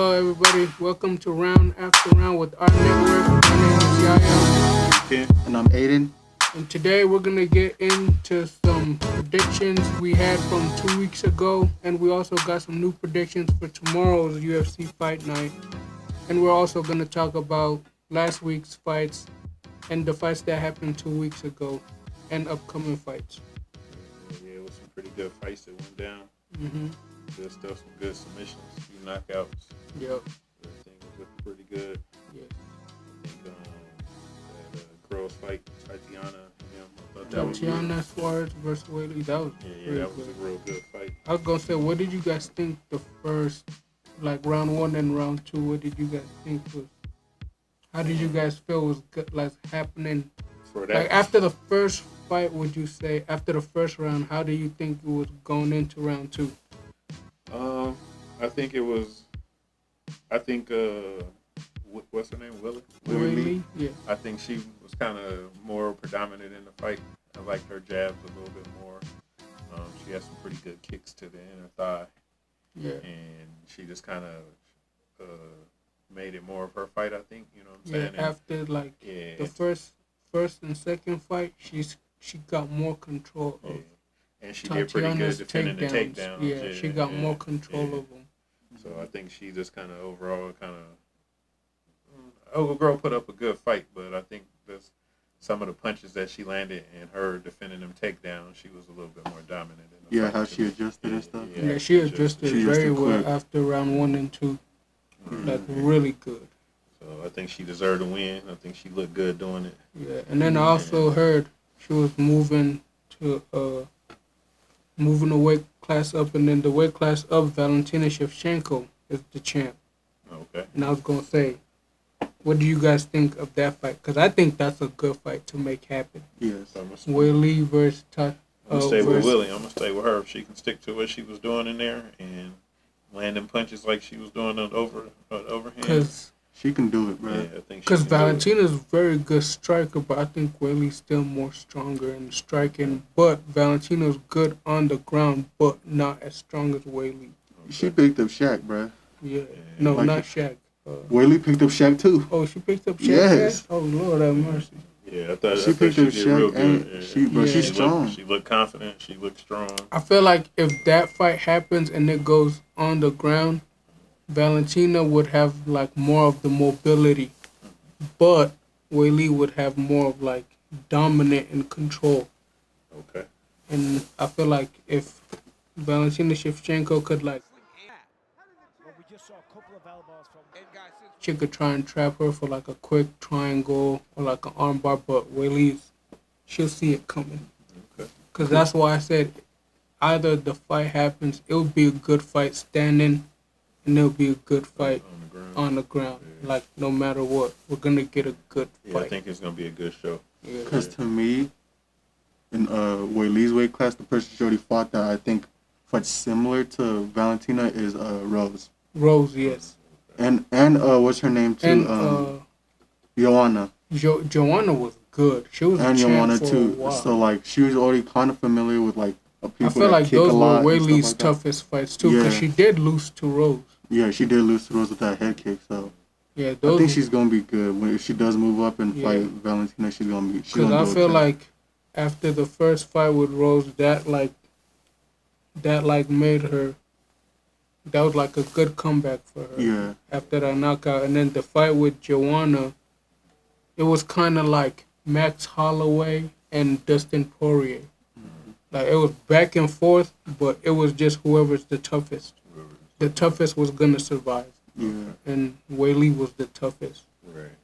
Hello, everybody. Welcome to Round After Round with our network. My name is Yaya. Okay. And I'm Aiden. And today we're going to get into some predictions we had from 2 weeks ago. And we also got some new predictions for tomorrow's UFC Fight Night. And we're also going to talk about last week's fights and the fights that happened 2 weeks ago and upcoming fights. Yeah, it was some pretty good fights that went down. Mm-hmm. Good stuff, some good submissions, a few knockouts. Yep. Everything was looking pretty good. Yeah. I think that girls fight, Tatiana Suarez versus Whaley, that was that was a real good fight. I was gonna say, what did you guys think the first, like round one and round two? What did you guys think was? How did you guys feel was good, like happening? For that, like after the first fight, would you say after the first round, how do you think it was going into round two? I think it was. I think what's her name, Willie? Yeah. I think she was kind of more predominant in the fight. I liked her jabs a little bit more. She had some pretty good kicks to the inner thigh. Yeah. And she just kind of made it more of her fight, I think. You know what I'm saying? Yeah. After the first and second fight, she got more control of. And she did pretty good defending the takedowns. Yeah, she got more control of them. So I think she just kind of overall girl put up a good fight, but I think that's some of the punches that she landed and her defending them takedowns, she was a little bit more dominant in the fight. How she adjusted and stuff. Yeah, she adjusted very well after round 1 and 2. Like really good. So I think she deserved a win. I think she looked good doing it. Yeah, and then I also heard she was moving the weight class up, and then the weight class up, Valentina Shevchenko is the champ. Okay. And I was going to say, what do you guys think of that fight? Because I think that's a good fight to make happen. Yes. Willie versus I'm going to stay with Willie. I'm going to stay with her. If she can stick to what she was doing in there and landing punches like she was doing on overhand. Because she can do it, bro. Yeah, I think she because can do it. Valentina's a very good striker, but I think Willie's still more stronger in striking. But Valentina's good on the ground, but not as strong as Willie. Okay. She picked up Shaq, bro. Yeah. No, like not Shaq. Willie picked up Shaq too. Oh, she picked up Shaq? Yes. Oh, Lord have mercy. Yeah, I thought she picked up Shaq real good. And she's strong. She looked confident. She looked strong. I feel like if that fight happens and it goes on the ground, Valentina would have like more of the mobility, but Willie would have more of like dominant and control. Okay. And I feel like if Valentina Shevchenko could like, she could try and trap her for like a quick triangle or like an armbar, but Willie's, she'll see it coming. Okay. Because that's why I said either the fight happens, it would be a good fight standing, and it'll be a good fight on the ground. Yeah. Like, no matter what, we're going to get a good fight. Yeah, I think it's going to be a good show. Because to me, in Willie's weight class, the person she already fought that I think fights similar to Valentina is Rose. Rose, yes. And what's her name too? And Joanna. Joanna was good. She was and a champ Joanna for too. A while. So like she was already kind of familiar with like people I feel that like kick those a lot were Willie's like toughest fights too, because she did lose to Rose. Yeah, she did lose to Rose with that head kick. So yeah, I think she's gonna be good if she does move up and fight Valentina. She's gonna be. Because I feel like after the first fight with Rose, that made her. That was like a good comeback for her. Yeah. After that knockout, and then the fight with Joanna, it was kind of like Max Holloway and Dustin Poirier. Mm-hmm. Like it was back and forth, but it was just whoever's the toughest. The toughest was gonna survive. Yeah. And Willie was the toughest. Right.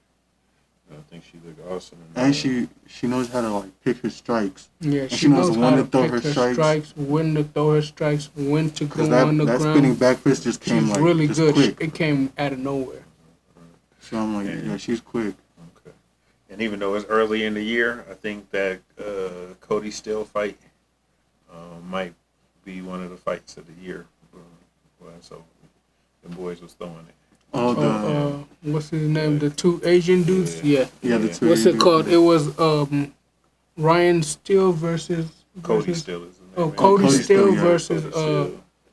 I think she looked awesome. And she knows how to like pick her strikes. Yeah, she knows when to throw her strikes, when to throw her strikes, when to go on the ground. That spinning back fist just came like really just good. Quick. It came out of nowhere. So I'm like, yeah, she's quick. Okay. And even though it's early in the year, I think that Cody Still fight might be one of the fights of the year. So the boys was throwing it. What's his name? The two Asian dudes? Yeah. The two What's Asian it called? It was Ryan Steele versus Cody Still is his name. Cody Steele versus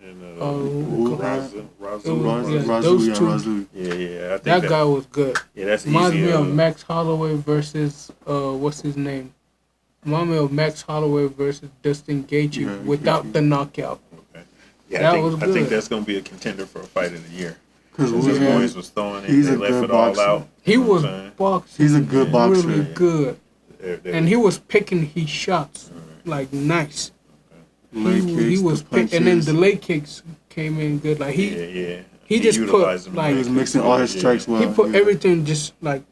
and Oh, Razu. yeah, those two. Razu. Yeah. I think That guy was good. Yeah, that's Reminds easy. me of Max Holloway versus what's his name? Remind me of Max Holloway versus Dustin Gaethje Yeah, without Gaethje. the knockout. Okay. Yeah, That I was think good. that's going to be a contender for a fight of the year. Because Since his boys was throwing it, he's they a left good it all boxer. out. He You know what was I'm saying? boxing. He's a good Yeah. boxer. Really good, and he was picking his shots like nice. Leg He kicks, was the pick, and then punches. the leg kicks came in good. Like Yeah. he just utilized put them like He was mixing all his strikes well. he put yeah. everything just like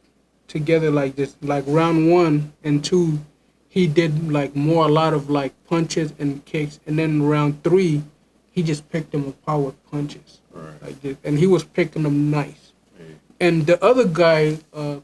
together like this. Like round 1 and 2, he did like a lot of like punches and kicks, and then round 3, he just picked them apart with punches Right. like this, and he was picking them nice. Yeah. And the other guy,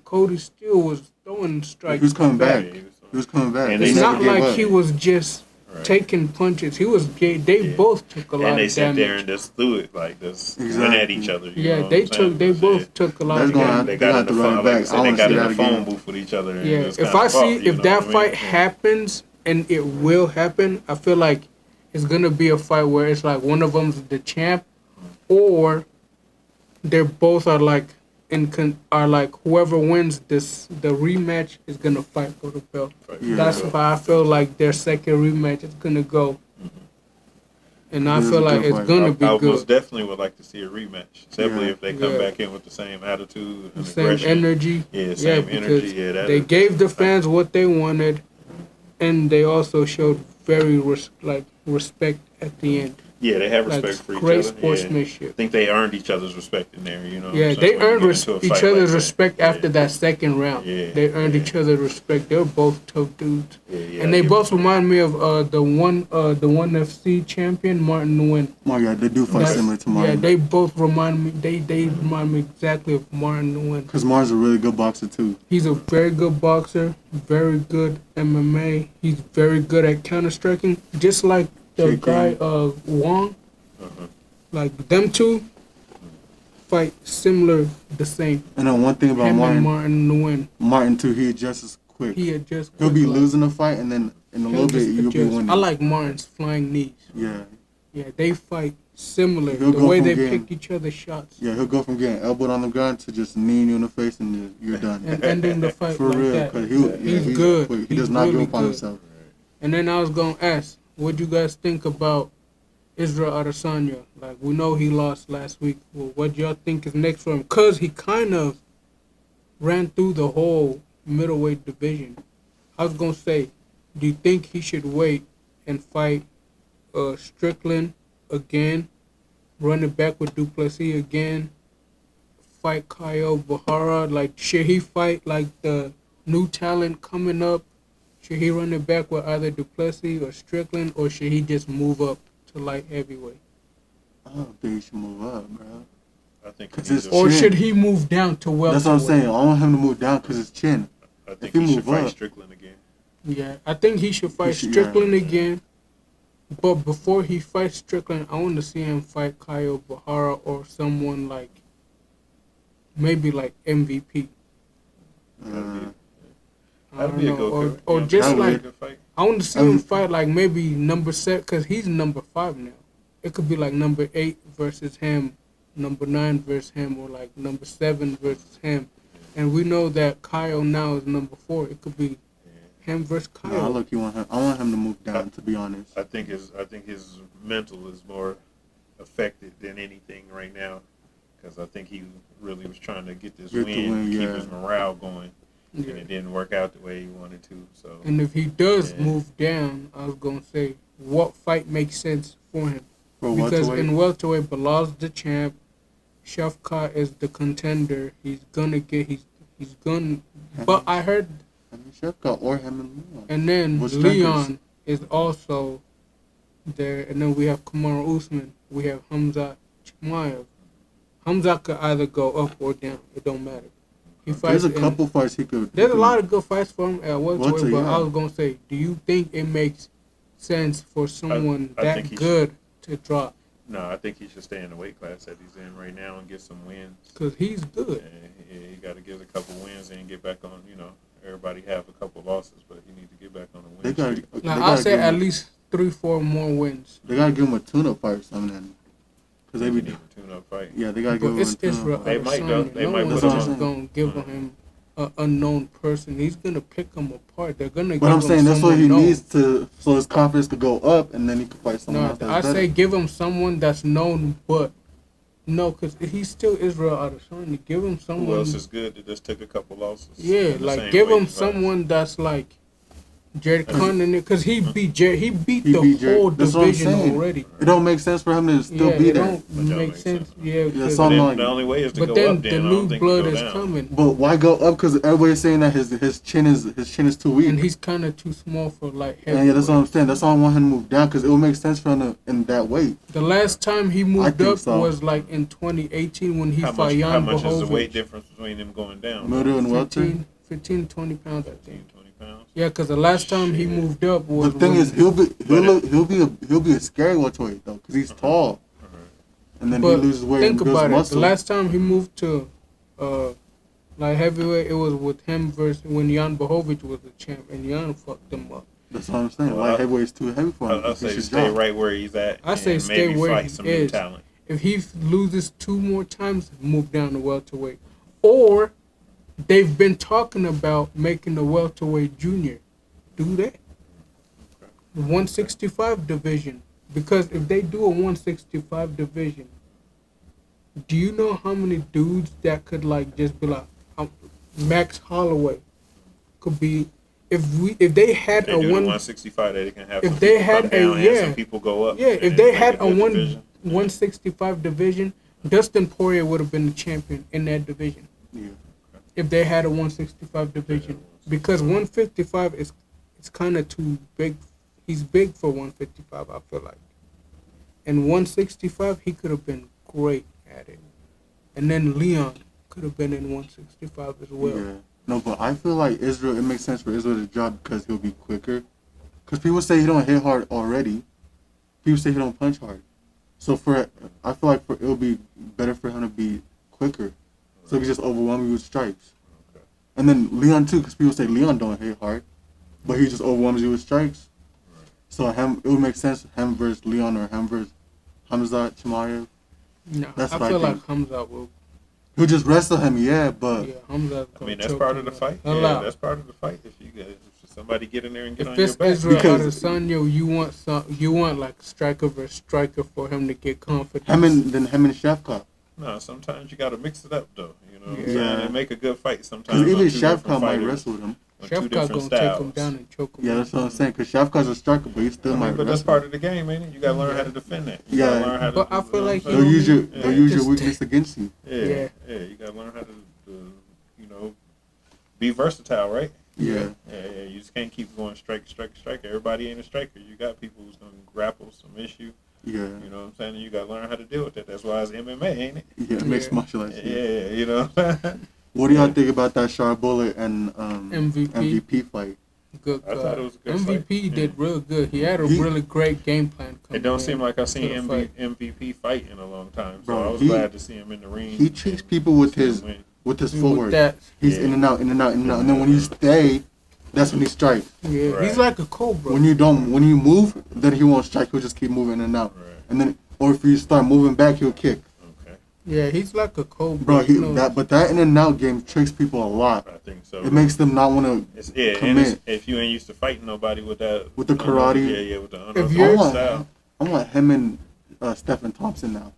Cody Steele, was throwing strikes. He was coming back. Yeah, He was coming back. And He It's they never not gave like up. he was just Right. taking punches. He was. They Yeah. both took a lot And they of sat there damage. and just threw it like this, went Exactly. at each other. You Yeah, know what they I'm saying? took. They That's both it. took a lot That's of gonna damage. They They got have in the to run it phone, like I back. said, I they wanna got see in that the phone again. booth with each other. And Yeah, just if kinda I fought, see you if know that what I mean? fight Yeah. happens and it will happen, I feel like it's gonna be a fight where it's like one of them's the champ, or they're both are like are like whoever wins this the rematch is gonna fight for the belt. Fight Yeah. That's for the why I feel like their second rematch is gonna go, and I It is feel a like good it's fight. gonna I be most good. definitely would like to see a rematch, simply Yeah. if they come Yeah. back in with the same attitude and Same aggression. energy. Yeah, same because energy. Yeah, that they is- gave the fans what they wanted, and they also showed very respect at the end. Yeah, they have Like respect for each great other. Yeah. sportsmanship. I think they earned each other's respect in there. You know. Yeah, since they when you earned get into a each fight other's like that. respect Yeah. after that second round. Yeah, They earned yeah. each other's respect. They were both tough dudes, Yeah, and they I both give it to remind me of the one FC champion Martin Nguyen. Oh yeah, they do fight That's- similar to Yeah, Martin. they both remind me. They remind me exactly of Martin Nguyen. Because Martin's a really good boxer too. He's a very good boxer, very good MMA. He's very good at counter striking, just like the Kicking. guy Wong. Uh-huh. Like them two fight similar, the same. And then one thing about Him and Martin, Martin Nguyen. Martin too, he adjusts quick. He adjusts. He'll be quick, like, losing the fight, and then in a he'll little bit just you'll be adjust. winning. I like Martin's flying knees. Yeah, Yeah, they fight similar. He'll The go way from they getting- pick each other's shots yeah, he'll go from getting elbowed on the ground to just kneeing you in the face, and you're done. and ending the fight For like real, that. because He's good. quick. He He's does not really give up on good. himself. And then I was gonna ask, what do you guys think about Israel Adesanya? Like, we know he lost last week. Well, what do y'all think is next for him? Cause he kind of ran through the whole middleweight division. I was gonna say, do you think he should wait and fight Strickland again, run it back with Duplessis again, fight Kyle Bahara? Like, should he fight like the new talent coming up? Should he run it back with either Duplessis or Strickland, or should he just move up to light heavyweight? I don't think he should move up, bro. I think Cause he's it's Or Chin. should he move down to welterweight? That's what I'm saying. I want him to move down because it's chin. I think he he should move fight up- Strickland again. Yeah, I think he should fight should, Strickland again. But before he fights Strickland, I want to see him fight Kyle Bahara or someone like, maybe like MVP. I That'd don't be a know. good Or yeah, just that'd like, good fight. I want to see him fight like maybe number 7, because he's number 5 now. It could be like number 8 versus him, number 9 versus him, or like number 7 versus him. And we know that Kyle now is number 4. It could be him versus Kyle. No, I want him. I want him to move down. To be honest, I think his mental is more affected than anything right now, because I think he really was trying to get this Get the win, win, keep yeah. his morale going, Yeah. and it didn't work out the way he wanted to. So And if he does Yeah. move down, I was gonna say, what fight makes sense for him? for Because welterweight, in welterweight, Bilal's the champ, Shafkat is the contender. He's gonna get he's gonna. But I heard, I mean, Shefka or him and Leon. and then What strikers? Leon is also there, and then we have Kamaru Usman. We have Hamza Chimaev. Hamza could either go up or down. It don't matter. He fights. There's a couple fights he could. There's a lot of good fights for him at welterweight, Welter, but yeah. I was gonna say, do you think it makes sense for someone I that think he good to drop? no, I think he should stay in the weight class that he's in right now and get some wins. Because he's good. And he got to get a couple wins and get back on. You know, everybody have a couple losses, but he need to get back on a win They got. streak. They Now, gotta I'll say give at him- least 3-4 more wins. They gotta give him a tune-up fight or something, then. Cause they They be, need a tune-up fight. yeah, they gotta give But him it's a tune-up Israel fight. They might, though. Adesanya. They No might one's put him just on. gonna give him an unknown person. He's gonna pick him apart. They're gonna. But give I'm him saying that's what someone he known. needs to, so his confidence could go up, and then he could fight someone No, else that's I better. say give him someone that's known, but no, because he's still Israel Adesanya. Give him someone. Who else is good that just took a couple losses? Yeah, in the like same give weight him class? someone that's like Jared Connor, because he beat the He beat Jared- whole that's what I'm division saying. already. It don't make sense for him to still Yeah, be it there. don't But that make makes sense. sense. Yeah, Yeah, 'cause- so But I'm then like- the only way is to but go then up. the Then I new don't think blood you go is down. coming, But why go up? Because everybody's saying that his chin is too weak. and he's kind of too small for like And yeah, that's what I'm heavyweight. saying. That's why I want him to move down, because it will make sense for him to, in that weight. The last time he moved think up so. was like in 2018 when he How fought much? How Jan much is the weight Blachowicz. difference between them going down? Middle and welter. 15, 20 pounds, I 15, think. 20 pounds. Yeah, because the last time he Shit. moved up The was thing when- is, he'll be a scary welterweight though, because he's tall, and then he But loses weight think and builds about it. The muscle. last time he moved to like heavyweight, it was with him versus when Jan Blachowicz was the champ, and Jan fucked him up. That's what I'm saying. Well, Light heavyweight's too heavy for him. I'll He say should stay drop. right where he's at. I say and stay maybe where fight he some new is. talent. If he loses 2 more times, move down to welterweight. Or they've been talking about making the welterweight junior. Do that. The 165 division. Because if they do a 165 division, do you know how many dudes that could like just be like Max Holloway could be if they had They a do the one 165. They can have if some they people had come down a- and yeah. some people go up. yeah, if and they make had a good one division. 165 division, Dustin Poirier would have been the champion in that division. Yeah. If they had a 165 division, because 155 is it's kind of too big. He's big for 155, I feel like. And 165, he could have been great at it. And then Leon could have been in 165 as well. Yeah. No, but I feel like Israel. It makes sense for Israel to drop because he'll be quicker. Because people say he don't hit hard already. People say he don't punch hard. So I feel like it'll be better for him to be quicker, so he can just overwhelm you with strikes. Okay. And then Leon too, because people say Leon don't hit hard, but he just overwhelms you with strikes. Right. So it would make sense him versus Leon or him versus Hamza Chimaev. No, That's I what I feel think. like Hamza will. He'll just wrestle him, yeah, but Yeah, Hamza. I mean, that's part of the fight. A Yeah, lot. that's part of the fight. If you get somebody get in there and get If on your it's back. Israel Because- Adesanya, you want like striker versus striker for him to get confidence. him and Shevkov. No, sometimes you got to mix it up, though. You know what I'm Yeah. saying? And make a good fight sometimes. Because even on two different Shevkov might fighters, wrestle with him. on two Shevka different gonna styles. take him down and choke him. Yeah, that's what I'm saying. Because Shevkov's a striker, but he still I might mean, but wrestle. that's part of the game, ain't it? You got to learn how to defend that. You Yeah. gotta learn how to But I do- feel you know like what I'm They'll saying? use your Yeah. they'll use your Just- weakness against you. Yeah, Yeah. yeah, you gotta learn how to, you know, be versatile, right? Yeah. Yeah. You just can't keep going striker. Everybody ain't a striker. You got people who's gonna grapple some issue. Yeah. You know what I'm saying? And you gotta learn how to deal with that. That's why it's MMA, ain't it? Yeah, mixed Yeah. martial arts. Yeah, you know. What I'm saying? What do y'all think about that Sharp Bullet and MVP? MVP fight? Good. I thought it was a good MVP fight. did real good. He had a He- really great game plan. It don't seem like I to seen the fight. MVP fight in a long time. So Bro, I was he- glad to see him in the ring. He treats and people with see him his win. with his With footwork. that, He's Yeah. in and out, in and out, in and out. And then when you stay, that's when he strikes. yeah, Right. he's like a cobra. When you move, then he won't strike. He'll just keep moving in and out. Right. And then, or if you start moving back, he'll kick. Okay. Yeah, he's like a cobra. Bro, you know. but that in and out game tricks people a lot. I think so. It makes them not want to. It's, yeah, and commit. if you ain't used to fighting nobody with that, With the karate. yeah, with the If unorthodox you're- style. I want him and Stephen Thompson now.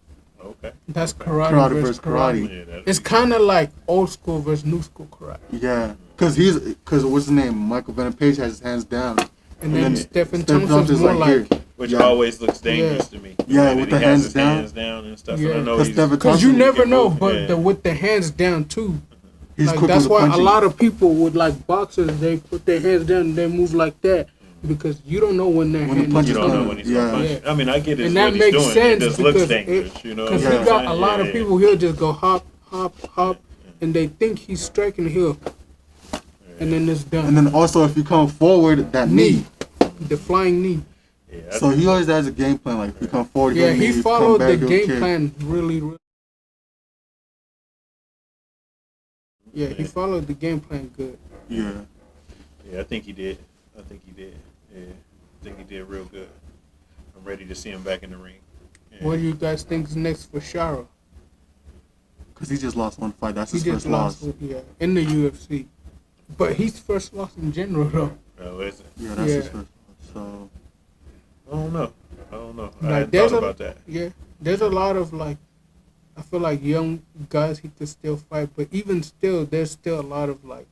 Okay. That's Okay. karate, Karate versus versus karate. Yeah, that'd It's be kind of like old school versus new school karate. Yeah, because what's his name? Michael Venom Page has his hands down. And then then Stephen Stephen Thompson's more like, here. which Yeah. always looks dangerous to me. Yeah, That with he the has hands his down. hands down and stuff. Yeah. And I know Because he's Stephen because you Thompson, never can know, move, but yeah. with the hands down too. he's Like quick that's with why a punching. lot of people would like boxers. They put their hands down and they move like that because you don't know when their When the hand punch is you is don't know coming. when he's Yeah. gonna punch. Yeah. I mean, I get it. And What that he's makes doing. sense It just looks because dangerous. You know. Because what he I'm got saying? a lot of Yeah. people. He'll just go hop, hop, hop, and they think he's striking. He'll, and then it's done. And then also, if you come forward, that knee. The flying knee. Yeah, So he always has a game plan. Like if you come forward, Yeah, he'll knee, he if you followed come back, the he'll game kick. plan really. Yeah, he followed the game plan good. Yeah. Yeah, I think he did. Yeah. I think he did real good. I'm ready to see him back in the ring. And What do you guys think is next for Shara? Because he just lost one fight. That's He his just first loss. lost, yeah, in the UFC. But he's first loss in general, though. Oh, is it? Yeah, that's his Yeah. first loss. So, I don't know. I Like, hadn't there's thought a- about that. Yeah, there's a lot of like, I feel like young guys he could still fight, but even still, there's still a lot of like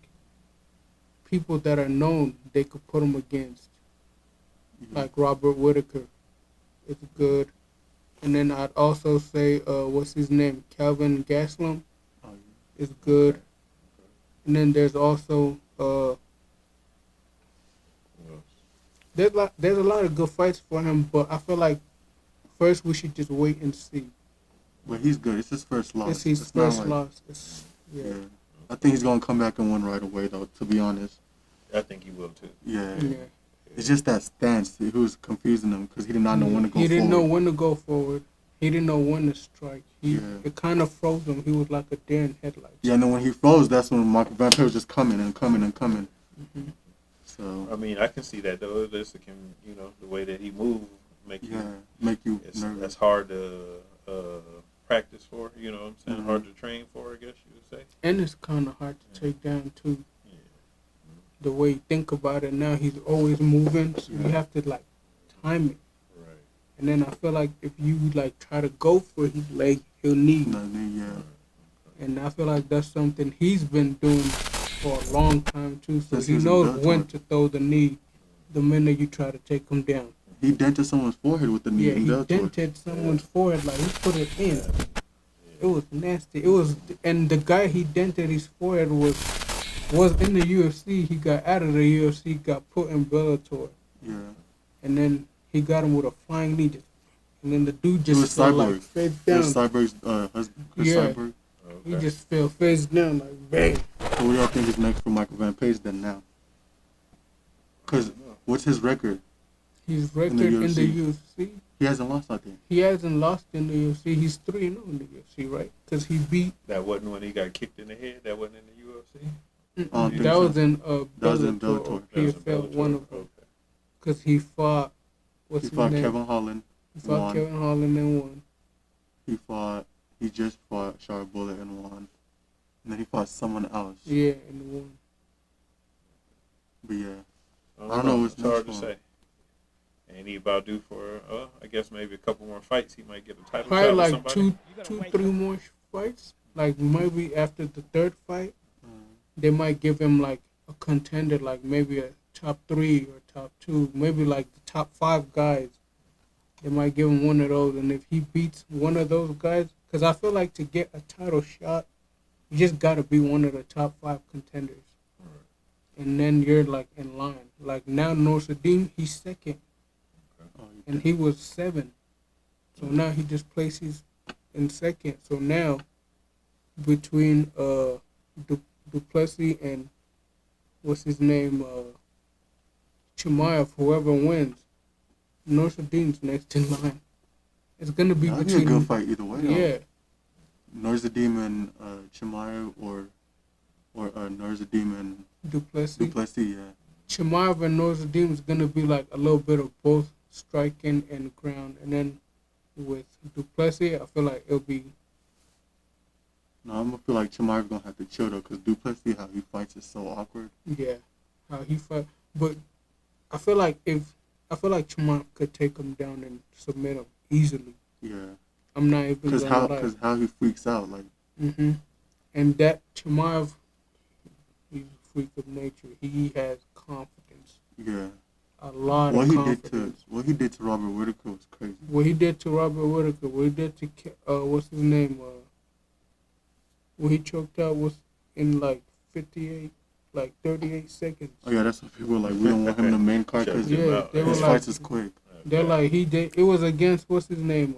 people that are known they could put him against, yeah. like Robert Whitaker, is good, and then I'd also say what's his name, Calvin Gastelum, Oh, is good, and then there's also there's a lot of good fights for him, but I feel like first we should just wait and see. But he's good. It's his first loss. It's his It's not first like- loss. It's, Yeah. yeah. I think he's going to come back and win right away, though, to be honest. I think he will too. Yeah. Yeah. It's just that stance. He was confusing him because he did not know when to go He didn't know forward. when to go forward. He didn't know when to strike. Yeah. It kind of froze him. He was like a deer in headlights. Yeah, and then when he froze, that's when Michael Van Persie was just coming and coming and coming. Mhm. So, I mean, I can see that though. This can, the way that he moved, make yeah, you. make you That's nervous. hard to practice for. You know what I'm saying? Mhm. Hard to train for, I guess you would say. And it's kind of hard to take down too. Yeah. The way you think about it now, he's always moving, so you Yeah. have to like time it. Right. And then I feel like if you like try to go for his leg, he'll knee. No, yeah. And I feel like that's something he's been doing for a long time too. So Since he he was in knows Bellator. when to throw the knee the minute you try to take him down. He dented someone's forehead with the knee Yeah, in he Bellator. dented someone's forehead, like he put it in. It was nasty. It was, and the guy he dented his forehead was in the UFC. He got out of the UFC, got put in Bellator, Yeah. and then he got him with a flying knee. And then the dude He was just fell Cyborg. like face It was down. Cyborg's husband, Chris Yeah. Cyborg. He Okay. just fell face down like bang. So what do y'all think is next for Michael Van Persie then now? Because what's his record? His record in the UFC. UFC. He hasn't lost, I think. He hasn't lost in the UFC. He's 3-0 in the UFC, right? Because he beat. That wasn't when he got kicked in the head. That wasn't in the UFC. I don't think That so. was in That was in Bellator. Bellator. Or That was in PFL, Bellator. one of them. Okay. Because he fought. What's He his fought name? Kevin Holland. He fought won. Kevin Holland and won. He just fought Sharp Bullet and won. And then he fought someone else. Yeah, and won. But yeah. I don't know what's It's hard to next for say. And he about due for, I guess maybe a couple more fights. He might get a title Probably shot with like somebody. 3 more fights. Like maybe after the third fight, Mm. they might give him like a contender, like maybe a top 3 or top 2, maybe like the top 5 guys. They might give him one of those, and if he beats one of those guys, because I feel like to get a title shot, you just got to be one of the top 5 contenders. And then you're like in line. Like now, Norsadim, he's second, Oh, and he was 7. So now he just places in second. So now, between Duplessis and what's his name, Chimaev, whoever wins, Norsadim's next in line. It's gonna be that'd be a between good fight either way. yeah, Norzadim and Chimaev or Norzadim and Duplessis. Duplessis, yeah. Chimaev and Norsadim is gonna be like a little bit of both striking and ground, and then with Duplessis, I feel like it'll be No, I'm gonna feel like Chimaev's gonna have to chill though, because Duplessis, how he fights is so awkward. yeah, how he fight. But I feel like Chimaev could take him down and submit him easily. Yeah, I'm not even because gonna lie. how he freaks out, like And that Chimaev, he's a freak of nature. He has confidence, yeah. a lot What of he confidence. did to Robert Whitaker was crazy. What he did to Robert Whitaker, what he did to what's his name? What he choked out was in like 38 seconds. Oh yeah, that's what people were like. We don't want him in the main card because Shut him Yeah, out. they were his like, fights is quick. they're like he did. It was against what's his name?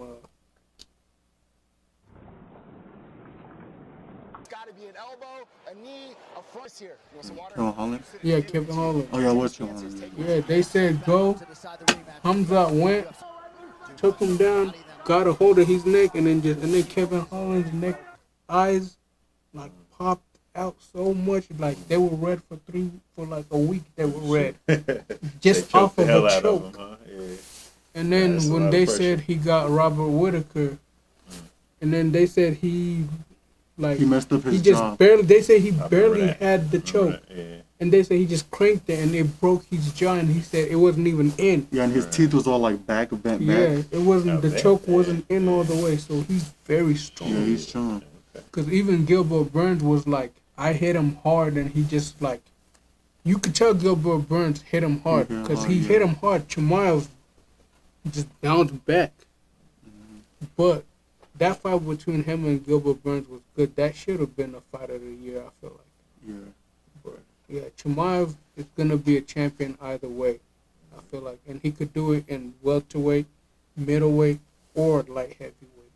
Got to be an elbow, a knee, a front here. You want some water? Kevin Holland. Yeah, Kevin Holland. Oh yeah, it was Kevin Holland. Yeah, they said go. Hamza went, took him down, got a hold of his neck, and then Kevin Holland's neck eyes like popped out so much. Like they were red for like a week. They were red They just choked off the of hell a out choke. of him, huh? Yeah. And then That's a when lot they of pressure. said he got Robert Whitaker, and then they said he like He messed up he his just jaw. barely. They say he I remember barely that. had the I remember choke, that, yeah. and they say he just cranked it and it broke his jaw. And he said it wasn't even in. Yeah, and his Right. teeth was all like bent back. Yeah, it wasn't. I The bet, choke man. wasn't in all the way, so he's very Yeah, strong. he's strong. Okay. Because even Gilbert Burns was like, I hit him hard, and he just like, you could tell Gilbert Burns hit him hard He hit him because hard, he yeah. hit him hard. Chimaev just bounced back, but that fight between him and Gilbert Burns was good. That should have been a fight of the year. I feel like. Yeah. But yeah, Chimaev is gonna be a champion either way. I feel like, and he could do it in welterweight, middleweight, or light heavyweight.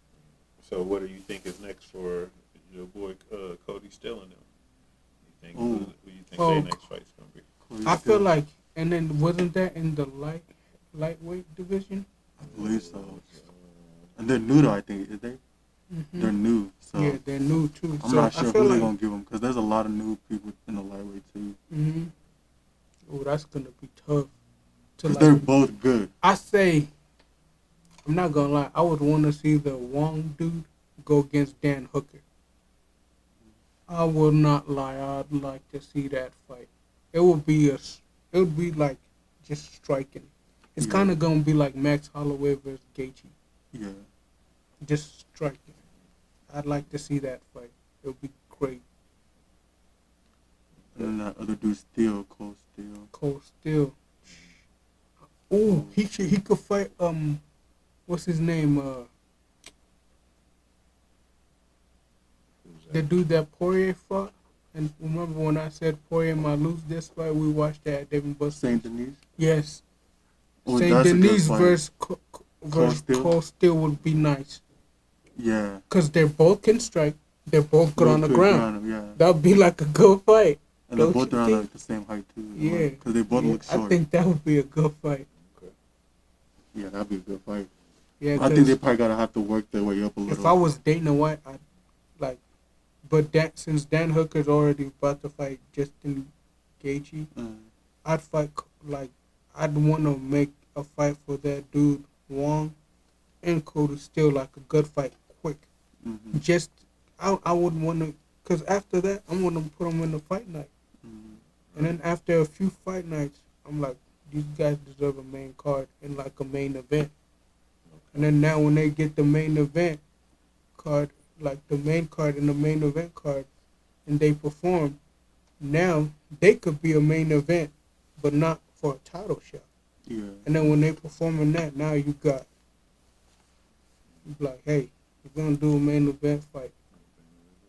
So what do you think is next for your boy Cody Still and them? You think Ooh. who you think Oh, their next fight's gonna be? Cody I Still, feel like, and then wasn't that in the lightweight division? I believe so. And they're new though, I think. Is they? Mhm. They're new. So Yeah, they're new too. I'm So not I sure feel who they're like, gonna give them because there's a lot of new people in the lightweight too. Oh, that's gonna be tough. To Because they're like, both good. I say, I'm not gonna lie. I would want to see the Wong dude go against Dan Hooker. I will not lie. I'd like to see that fight. It would be like just striking. It's Yeah. kind of gonna be like Max Holloway versus Gaethje, Yeah. just striking. I'd like to see that fight. It would be great. And then that other dude, Cole Steele. Cole Steele. Oh, he could fight what's his name? Who's The that? dude that Poirier fought. And remember when I said Poirier might lose this fight? We watched that at David Buster. Saint Denis. Yes. Oh, Saint that's a good Denis fight. versus Steele? Cole Steele would be nice. Yeah. Because they both can strike. They're both good on the Good ground. Yeah. That would be like a good fight. And they're Don't both you around think? like the same height too. Yeah. Because they both Yeah, look short. I think that would be a good fight. Yeah, that'd be a good fight. Yeah, I think 'cause they probably gotta have to work their way up a little. if I was Dana White, I'd like, but since Dan Hooker's already about to fight Justin Gaethje, I'd fight like I'd want to make a fight for that dude Wong and Cody Still like a good fight, quick. Mm-hmm. Just I wouldn't want to, cause after that I'm gonna put them in the fight night, and then after a few fight nights, I'm like these guys deserve a main card and like a main event. And then now when they get the main event card, like the main card and the main event card, and they perform, now they could be a main event, but not for a title shot. Yeah. And then when they perform in that, now you got, like, hey, you're going to do a main event fight.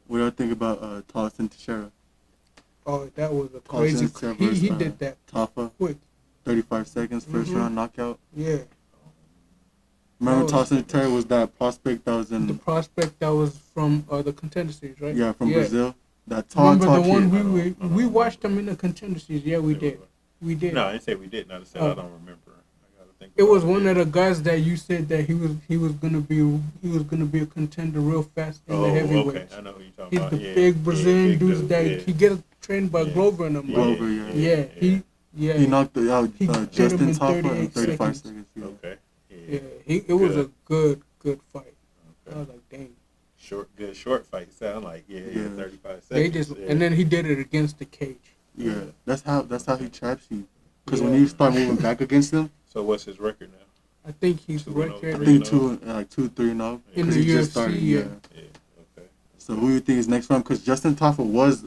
What do y'all think about Tolson Teixeira? Oh, that was a Tolson crazy, Teixeira he versus, did that Tafa, quick. 35 seconds, first Mhm. round knockout. Yeah. Remember That was- Tolson Teixeira was that prospect that was The in, prospect that was from the Contender Series, right? yeah, from Brazil? That tall Remember the one kid. we watched them in the Contender Series? Yeah, we did. We did. No, I didn't say we didn't. I just said Oh. I don't remember. I gotta think. It about was one yeah. of the guys that you said that he was gonna be a contender real fast in Oh, the heavyweight. okay. I know who you're talking He's about. the Yeah. big Brazilian big dude that yeah. he gets trained by Yeah. Glover and them. Yeah, Right? Glover, yeah. Yeah, He knocked out He hit him Justin in Tafa 38 in 35 seconds. seconds. Yeah. Okay. yeah. It was a good fight. I Okay. was like, dang. Good short fight. Sound like yeah, Yeah. 35 seconds. They just yeah. and then he did it against the cage. Yeah, that's how he traps you. Because Yeah. when you start moving back against him, So what's his record now? I think he's 2-0, right I here 3-0. think 2-3-0. in Because the he just UFC. started. Yeah. Yeah. Okay. So who do you think is next for him? Because Justin Tafa was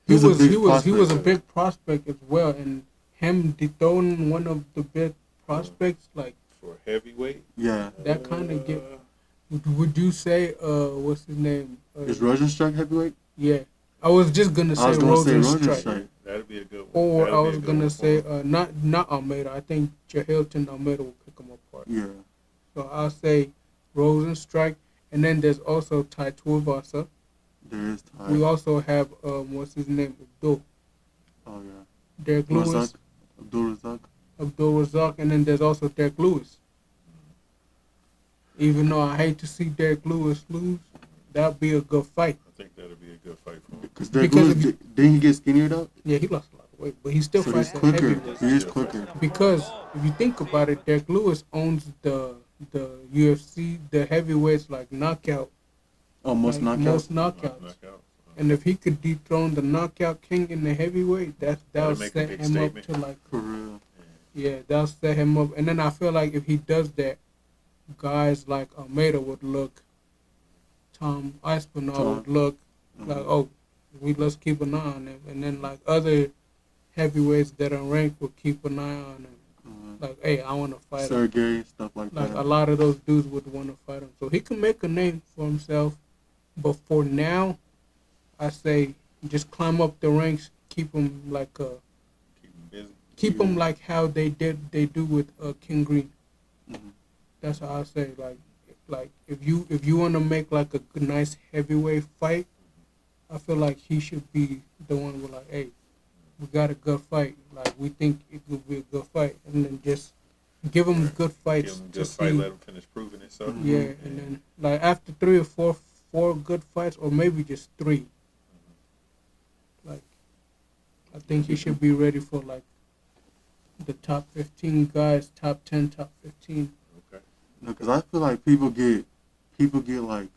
He was a big a prospect. big prospect as well, and him dethroning one of the big prospects like. For heavyweight. Yeah. That kind of get. Would you say what's his name? Is Rosenstruck heavyweight? Yeah, I was just gonna say I was gonna say Rosenstruck, Rosenstruck. That'd be a good one. or That'd I be a was good gonna one say for him. not Almeida. I think Jahilton Almeida will pick him apart. Yeah. So I'll say Rosenstruck, and then there's also Tai Tuivasa. There is Ty. We also have what's his name? Abdul Oh yeah. Derek Lewis, Razak. Abdul Razak. Abdul Razak, and then there's also Derek Lewis. Even though I hate to see Derek Lewis lose, that'd be a good fight. I think that'll be a good fight for him. Because Because if didn't he get skinnier though? Yeah, he lost a lot of weight, but he still So fights he's at quicker. heavyweight. He is quicker. Because if you think about it, Derek Lewis owns the UFC, the heavyweights like knockout, Oh, most like knockouts. most knockouts. Knockout. And if he could dethrone the knockout king in the heavyweight, that'll That'd make a set big him up statement. to like, For real. yeah, that'll set him up. And then I feel like if he does that, guys like Almeida would look, Tom Aspinall would look like, oh, let's keep an eye on him. And then like other heavyweights that are ranked will keep an eye on him. Like, hey, I want to fight him. Sergey, stuff like Like that. a lot of those dudes would want to fight him. So he can make a name for himself. But for now, I say just climb up the ranks, keep him like Keep him busy. keep him like how they do with King Green. Mhm. That's how I say like if you want to make like a good, nice heavyweight fight, I feel like he should be the one with like, hey, we got a good fight. Like we think it could be a good fight, and then just give him good fights Give him a to good see. fight. Let him finish proving himself. Yeah, and then like after 3 or 4 good fights, or maybe just 3. Like, I think he should be ready for like the top 15 guys, top 10, top 15. Okay. No, because I feel like people get like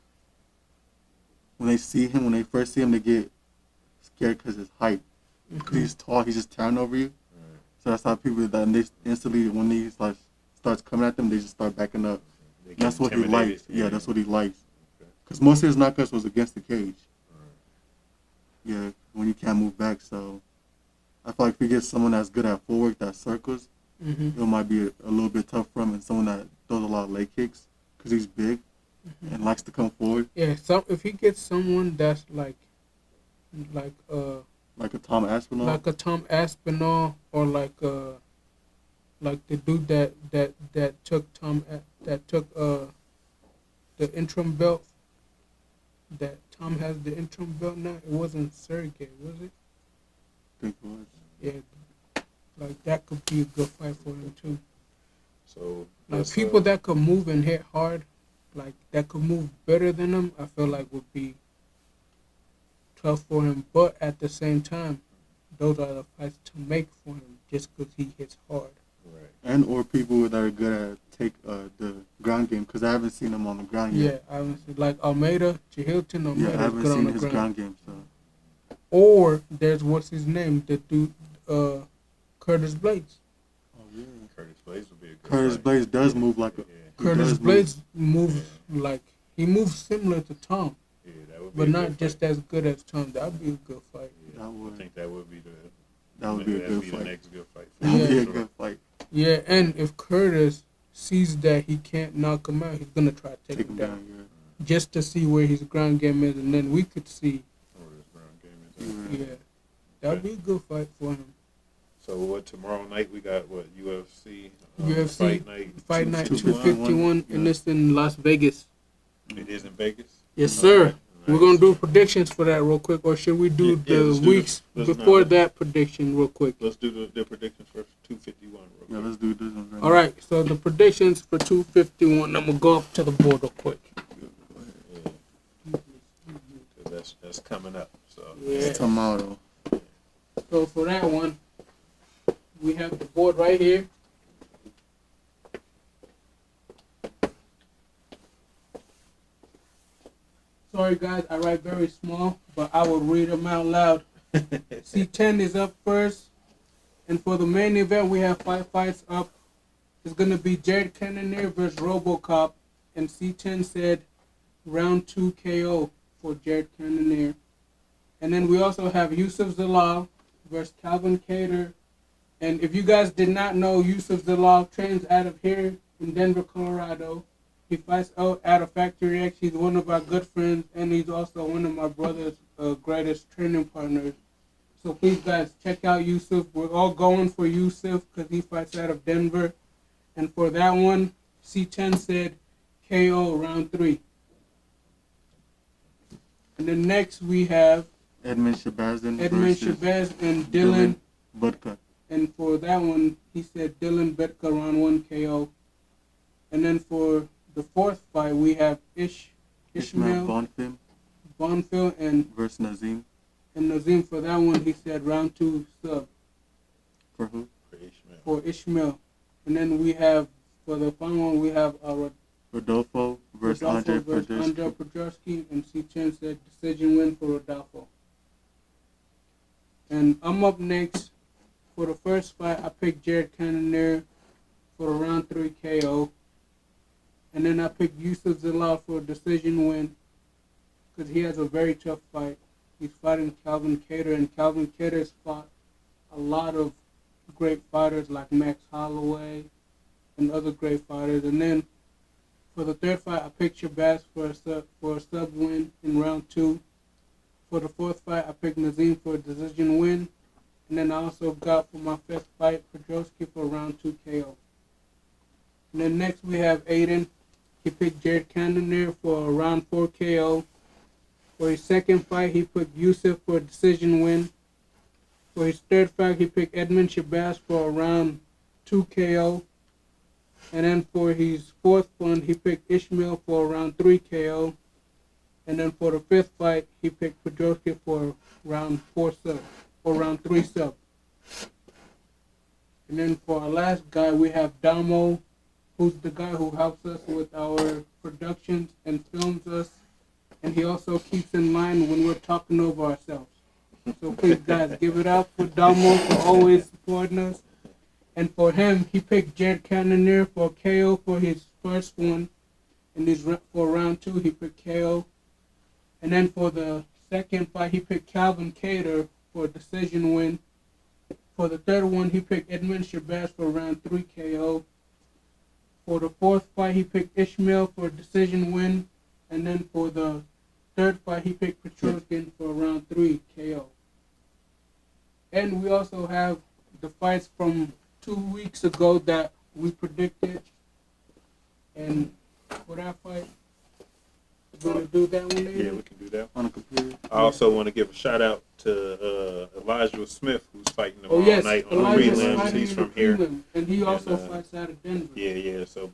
when they see him, when they first see him, they get scared because his height. Because he's tall, he's just towering over you. Right. So that's how people that and they instantly when he like starts coming at them, they just start backing up. They And get that's what he intimidated. likes. Yeah, that's what he likes. Okay. Because most of his knockouts was against the cage. Right. Yeah, when you can't move back. So I feel like if you get someone that's good at footwork, that circles, it might be a little bit tough for him. And someone that throws a lot of leg kicks because he's big and likes to come forward. Yeah, so if he gets someone that's like Like a Tom Aspinall. like a Tom Aspinall, or like the dude that took the interim belt. That Tom has the interim belt now. It wasn't Sergey, was it? I think it was. Yeah, like that could be a good fight for him too. So Like let's, people that could move and hit hard, like that could move better than him, I feel like would be tough for him. But at the same time, those are the fights to make for him, just because he hits hard. right. And or people that are good at the ground game because I haven't seen him on the ground Yeah, yet. I haven't seen like Almeida, Chihilton Yeah, Almeida I is haven't good on seen the his ground. ground game. So Or there's what's his name, the dude, Curtis Blades. oh yeah, Curtis Blades would be a good Curtis fight. Blades does move like a. Yeah, he Curtis does move. Blades moves like he moves similar to Tom, yeah, that would be but a not good just fight. as good as Tom. That'd be a good fight. Yeah, That I would. think that would be a good the fight. next good fight. For That would him, be a for good fight. Yeah, and if Curtis sees that he can't knock him out, he's gonna try to take Take him him down, down. just to see where his ground game is, and then we could see. sure. Or his ground game is Yeah. Yeah, that'd be a good fight for him. So what tomorrow night we got what UFC UFC fight night 251, and it's in Las Vegas. It is in Vegas. Yes, sir. Nice. We're gonna do predictions for that real quick, or should we do Yeah, the let's do weeks the- let's before not- that prediction real quick? Let's do the predictions for 251 real Yeah, quick. let's do this one. Right All right, so the predictions for 251. I'm gonna go up to the board real quick. Yeah. 'Cause that's coming up. So now. Yeah. Tomorrow. So for that one, we have the board right here. Sorry guys, I write very small, but I will read them out loud. C10 is up first, and for the main event, we have 5 fights up. It's gonna be Jared Cannonier versus RoboCop, and C10 said round 2 KO for Jared Cannonier. And then we also have Yusuf Zalal versus Calvin Cater. And if you guys did not know, Yusuf Zalal trains out of here in Denver, Colorado. He fights out of Factory X. He's one of our good friends, and he's also one of my brother's greatest training partners. So please, guys, check out Yusuf. We're all going for Yusuf because he fights out of Denver. And for that one, C10 said KO round 3. And then next we have Edmund Shabazin Edmund versus Chavez and Dylan. Budka. And for that one, he said Dylan Betka round 1 KO. And then for the 4th fight, we have Ishmael Ishmael Bonfim Bonfield versus Nazim. and Nazim. For that one, he said round 2 sub For who? For Ishmael. for Ishmael. And then we have, for the final one, we have Rodolfo versus Andre Podolski, and C10 said decision win for Rodolfo. And I'm up next. For the first fight, I picked Jared Cannonier for the round 3 KO. And then I picked Yusuf Zalal for a decision win because he has a very tough fight. He's fighting Calvin Kattar, and Calvin Kattar has fought a lot of great fighters like Max Holloway and other great fighters. And then for the third fight, I picked Shabazz for a sub win in round 2. For the fourth fight, I picked Nazim for a decision win. And then I also got for my fifth fight, Podolski for a round 2 KO. And then next we have Aiden. He picked Jared Cannonier for a round 4 KO. For his second fight, he picked Yusuf for a decision win. For his third fight, he picked Edmund Shabazz for a round 2 KO. And then for his fourth one, he picked Ishmael for a round 3 KO. And then for the fifth fight, he picked Podolski for round 4 sub, or round 3 sub. And then for our last guy, we have Damo, who's the guy who helps us with our productions and films us. And he also keeps in line when we're talking over ourselves. So please, guys, give it up for Damo for always supporting us. And for him, he picked Jared Cannonier for KO for his first one. And for round 2, he picked KO. And then for the second fight, he picked Calvin Kattar for a decision win. For the third one, he picked Edmund Shabazz for round 3 KO. For the fourth fight, he picked Ishmael for a decision win. And then for the third fight, he picked Petrosyan for round 3 KO. And we also have the fights from 2 weeks ago that we predicted. And for that fight, we're going to do that one later. Yeah, we can do that. On a computer. I also want to give a shout out to Elijah Smith, who's fighting tomorrow yes, night on Elijah's the prelims. fighting He's in from the here. prelim, and he also And, fights out of Denver. Yeah. So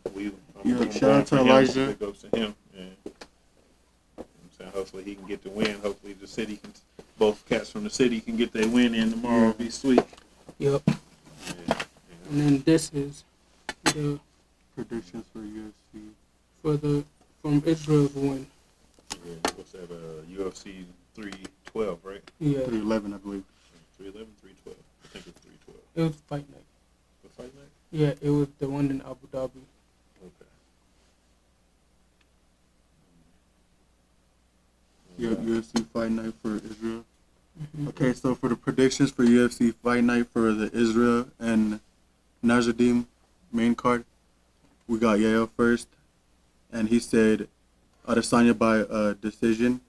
Shout out to Elijah. Big ups to him. So hopefully he can get the win. Hopefully the city can, both cats from the city can get their win in tomorrow. It'll be sweet. Yep. Yeah. And then this is the Predictions for UFC. from Israel's win. Yeah, what's that? UFC 312, right? Yeah, 311, I believe. 311, 312. I think it's 312. it was fight night. The fight night? Yeah, it was the one in Abu Dhabi. Okay. UFC Fight Night for Israel. Mm-hmm. Okay, so for the predictions for UFC Fight Night for the Israel and Nazadim main card, we got Yael first, and he said Adesanya by decision.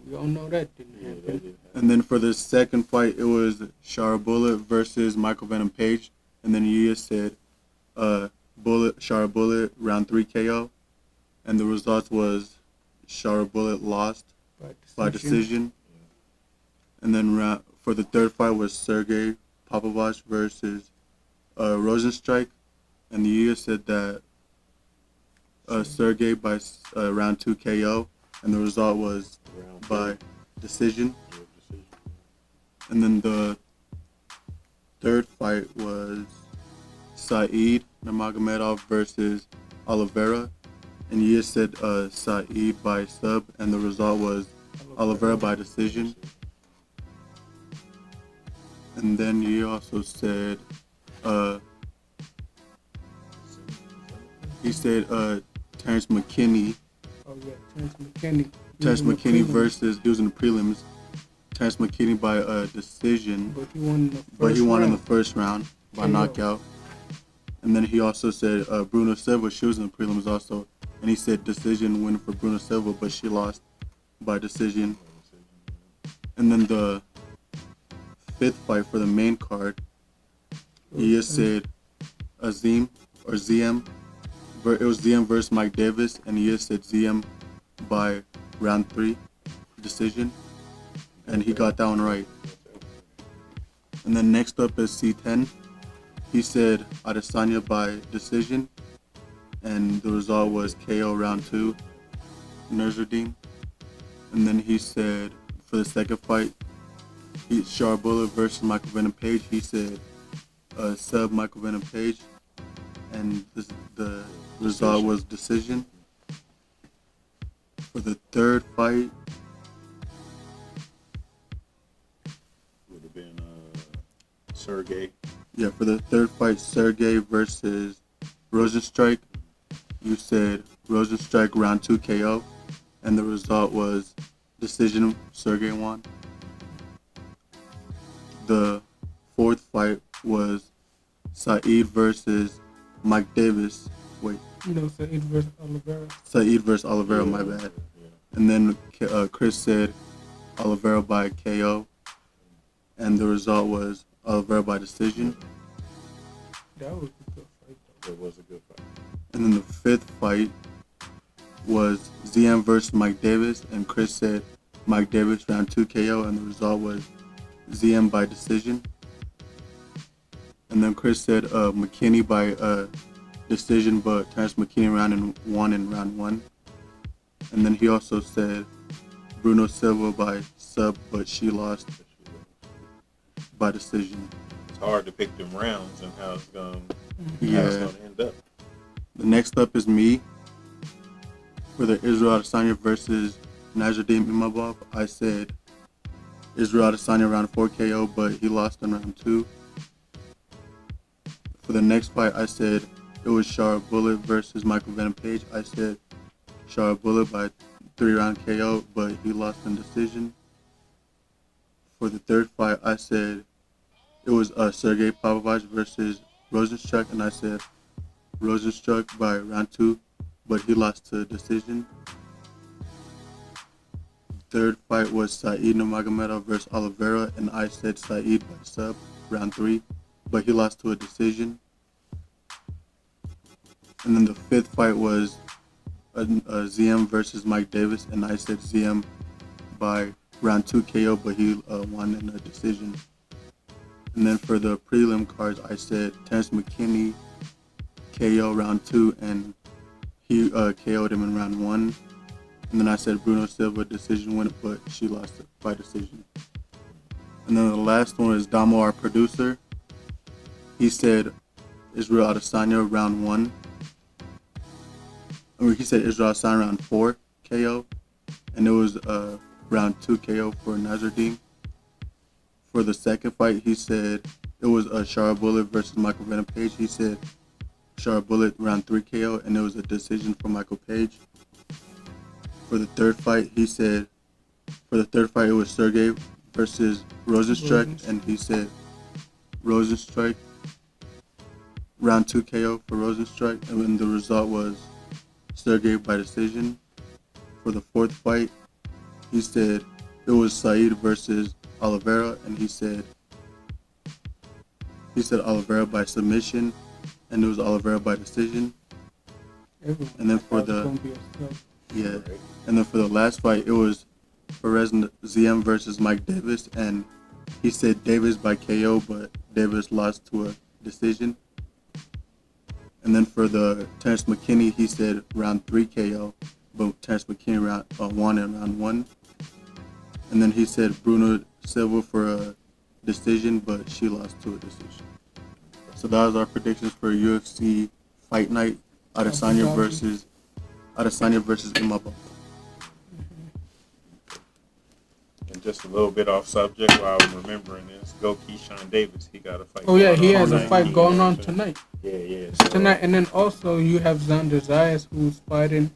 We all know that didn't Yeah, happen. that did happen. And then for the second fight, it was Shara Bullet versus Michael Venom Page, and then Yia said Shara Bullet round 3 KO, and the result was Shara Bullet lost by decision. And then for the third fight was Sergey Popovich versus Rosenstrike, and the Yia said that Sergey by round 2 KO, and the result was Round by decision. Yeah, decision. And then the third fight was Saeed Nurmagomedov versus Oliveira, and Yia said Saeed by sub, and the result was Oliveira by decision. And then Yia also said he said Terrence McKinney. Oh yeah, Terrence McKinney. Terrence McKinney versus, he was in the prelims. Terrence McKinney by decision, But he won in the first but he won in the round. first round by KO. knockout. And then he also said Bruno Silva, she was in the prelims also, and he said decision win for Bruno Silva, but she lost by decision. And then the fifth fight for the main card, he just said Azim or ZM. It was ZM versus Mike Davis, and he just said ZM by round 3 decision, and he got that one right. And then next up is C10. He said Adesanya by decision, and the result was KO round 2, Nurzuddin. And then he said for the second fight, Sharbullah versus Michael Venom Page. He said sub Michael Venom Page, and the result was decision. For the third fight, Would have been Sergey. yeah, for the third fight, Sergey versus Rosenstrike. You said Rosenstrike round 2 KO, and the result was decision. Sergey won. The fourth fight was Saeed versus Mike Davis. Wait, No, Saeed versus Oliveira. Saeed versus Oliveira, my bad. And then Chris said Oliveira by KO, and the result was Oliveira by decision. That was a good fight, though. That was a good fight. And then the fifth fight was ZM versus Mike Davis, and Chris said Mike Davis round 2 KO, and the result was ZM by decision. And then Chris said McKinney by decision, but Terrence McKinney won in round 1. And then he also said Bruno Silva by sub, but she lost by decision. It's hard to pick them rounds and how it's going to end up. The next up is me. For the Israel Adesanya versus Nasruddin Imavov, I said Israel Adesanya round 4 KO, but he lost in round 2. For the next fight, I said it was Sharbullah versus Michael Venom Page. I said Sharbullah by 3-round KO, but he lost in decision. For the third fight, I said it was Sergey Pavlovich versus Rosenstruck, and I said Rosenstruck by round 2, but he lost to decision. Third fight was Saeed Nurmagomedov versus Oliveira, and I said Saeed by sub, round 3, but he lost to a decision. And then the fifth fight was ZM versus Mike Davis, and I said ZM by round 2 KO, but he won in a decision. And then for the prelim cards, I said Terrence McKinney KO round 2, and he KO'd him in round 1. And then I said Bruno Silva decision win, but she lost it by decision. And then the last one is Damo, our producer. He said Israel Adesanya round 1. He said Israel Adesanya round 4 KO, and it was round 2 KO for Nasruddin. For the second fight, he said it was Sharbullah versus Michael Venom Page. He said Sharbullah round 3 KO, and it was a decision for Michael Page. For the third fight, he said it was Sergey versus Rosenstruck, and he said Rosenstruck round 2 KO for Rosenstruck, and then the result was Sergey by decision. For the fourth fight, he said it was Saeed versus Oliveira, and he said Oliveira by submission, and it was Oliveira by decision. And then for the last fight, it was Perez ZM versus Mike Davis, and he said Davis by KO, but Davis lost to a decision. And then for the Terrence McKinney, he said round 3 KO, but Terrence McKinney won in round 1. And then he said Bruno Silva for a decision, but she lost to a decision. So that was our predictions for UFC Fight Night, Adesanya versus Imavov. And just a little bit off subject while I'm remembering this, go Keyshawn Davis. He got a fight. Oh yeah, he has a fight going on tonight. Yeah. Tonight, and then also you have Xander Zayas who's fighting.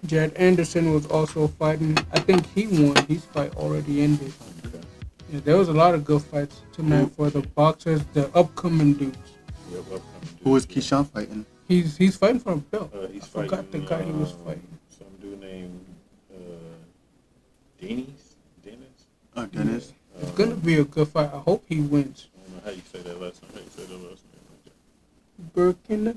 Jared Anderson was also fighting. I think he won. His fight already ended. Okay. Yeah, there was a lot of good fights tonight for the boxers, the upcoming dudes. Yep, upcoming dude. Who is Keyshawn fighting? He's fighting for a belt. He's I forgot the guy he was fighting. Some dude named Dennis. Dennis. It's gonna be a good fight. I hope he wins. I don't know how you say that last name. Burkina.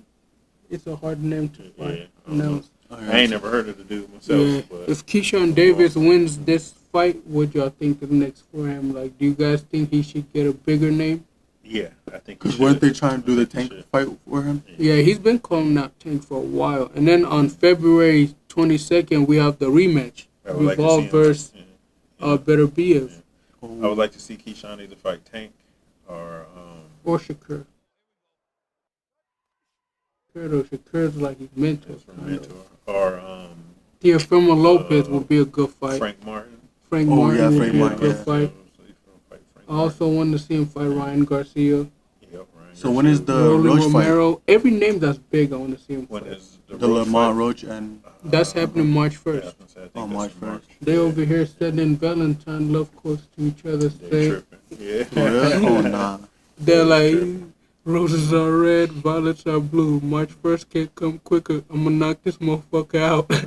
It's a hard name to pronounce. I ain't never heard of the dude myself. Yeah. But If Keyshawn Davis wins this fight, what y'all think is next for him? Like, do you guys think he should get a bigger name? yeah, I think. Because weren't they trying to do the Tank fight for him? Yeah, he's been calling out Tank for a while. And then on February 22nd, we have the rematch. I would like to Bivol see him. versus Yeah. Beterbiev I would like to see Keyshawn either fight Tank or or Shakur. Shakur's like his mentor. his Kind mentor of. or Teofimo Lopez would be a good fight. Frank Martin. Frank Oh, Martin yeah, would Frank be Martin, a good yeah. fight. I also wanted to see him fight Ryan Garcia. Yep, Ryan So when is Garcia. the Rolly Roach fight? Romero. Every name that's big, I want to see him When fight. is The Roach Lamont fight? Roach and That's happening March Yeah, 1st. I was gonna say, I think Oh, that's March in March. 1st. They Yeah. over here sending Valentine love quotes to each other. They Saying, tripping. Yeah. for real? Oh nah. they're like, tripping. roses are red, violets are blue. March 1st can't come quicker. I'm going to knock this motherfucker out. Right.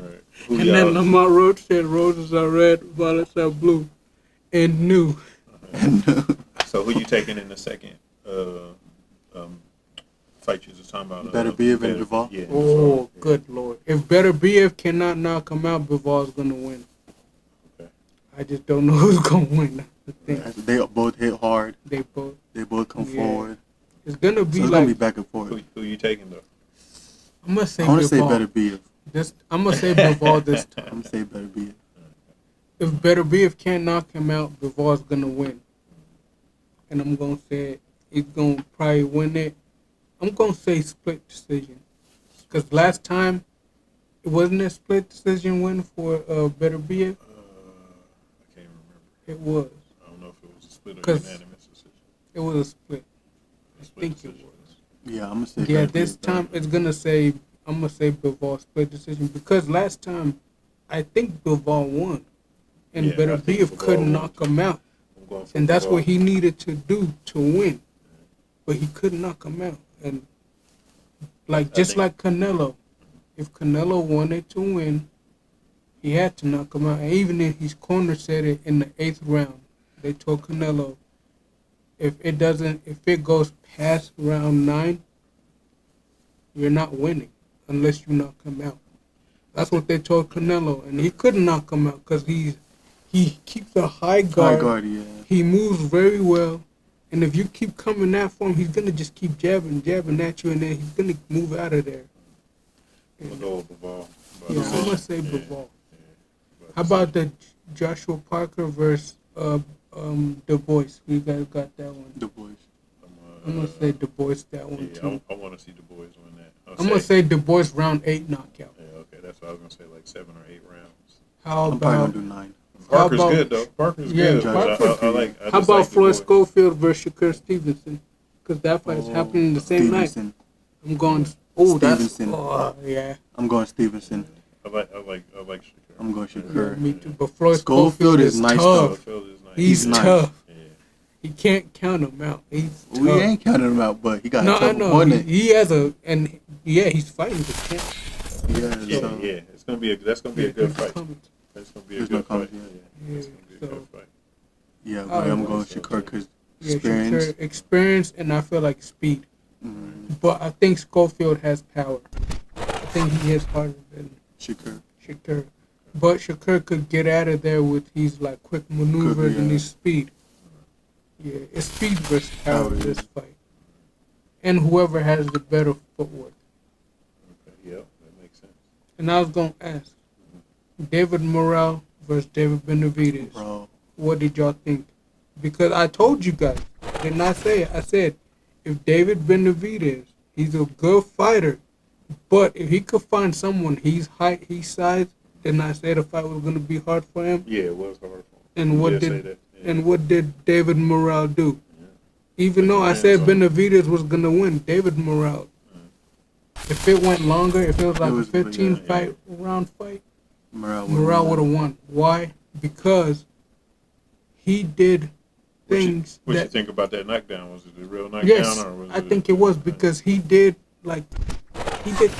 Who And then y'all? Lamont Roach said, roses are red, violets are blue. And new. So who you taking in the second fight you was talking about? Beterbiev and Bivol? Yeah. Oh, yeah. good Lord. If Beterbiev cannot knock him out, Bivol's going to win. Okay. I just don't know who's going to win. That's the thing. They both hit hard. They both. They both come Yeah. forward. It's going to So be it's like, gonna be back and forth. Who you taking though? I'm going to say I wanna say Bivol. Beterbiev. I'm going to say Bivol this time. I'm gonna say Beterbiev. If Beterbiev can't knock him out, Bivol's going to win. And I'm going to say he's going to probably win it. I'm going to say split decision. Because last time, it wasn't a split decision win for Beterbiev. I can't remember. It was. I don't know if it was a split or 'Cause- unanimous decision. It was a split. A I split think decision. it was. Yeah, I'm gonna say Yeah, Beterbiev. this time it's going to say, I'm going to say Bivol split decision. Because last time, I think Bivol won. And Yeah, I think Beterbiev Bivol couldn't won, knock too. him out. I'm going for And that's Bivol. what he needed to do to win. But he couldn't knock him out. And like just think- like Canelo, if Canelo wanted to win, he had to knock him out. And even if his corner said it in the 8th round, they told Canelo, if it goes past round 9, you're not winning unless you knock him out. That's what they told Canelo, and he couldn't knock him out because he keeps a high guard. High guard, yeah. He moves very well, and if you keep coming at for him, he's gonna just keep jabbing at you, and then he's gonna move out of there. I'm gonna go with Bivol. Yeah, I'm gonna say Bivol. How about the Joshua Parker versus Du Bois? We got that one. The boys. I'm gonna say Du Bois that one Yeah, too. I want to see Du Bois win that. I'm gonna say Du Bois round 8 knockout. Yeah, okay, that's what I was gonna say, like 7 or 8 rounds. How I'm probably about gonna do 9. Parker's about- good though. Parker's Yeah, good. but Parker's I like. I how just about like Du Floyd Bois. Schofield versus Shakur Stevenson? Because that fight is happening the same night. Stevenson. I'm going. Oh, that's. Stevenson. Oh, yeah. I'm going Stevenson. I like Shakur. I'm going Yeah, Shakur. me too. But Floyd Schofield Schofield is is nice, tough. Schofield is nice. He's nice. tough. Yeah. He can't count him out. He's tough. We ain't counting him out, but he got No, a I tough know. opponent. He has a, and yeah, he's fighting the champ. Yeah, Yeah, so yeah. It's gonna be that's gonna be a good He's fight. coming. That's gonna be a There's no good fight. comments, Yeah, it's gonna be a So- good fight. yeah, I I'm like going that. Shakur because Yeah, experience. Shakur, experience, and I feel like speed. Mm, But I think Schofield has power. I think he hits harder than Shakur. Shakur. But Shakur could get out of there with his like quick maneuvers and yeah. his speed. Yeah, it's speed versus power Power, in this yeah. fight. And whoever has the better footwork. Okay, yep, that makes sense. And I was gonna ask, David Morrell versus David Benavidez. Bro, What did y'all think? Because I told you guys, didn't I say it? I said, if David Benavidez, he's a good fighter, but if he could find someone his height, his size, then I said the fight was gonna be hard for him. Yeah, it was hard for him. And You what did say did that. Yeah. and what did David Morrell do? Yeah. Even though I said Depends on- Benavidez was gonna win, David Morrell. If it went longer, if it was like It was- a 15 yeah. fight round fight, Morale Morrell would have won. Why? Because he did things What you that. think about that knockdown? Was it a real knockdown Yes, or was I think it was because he did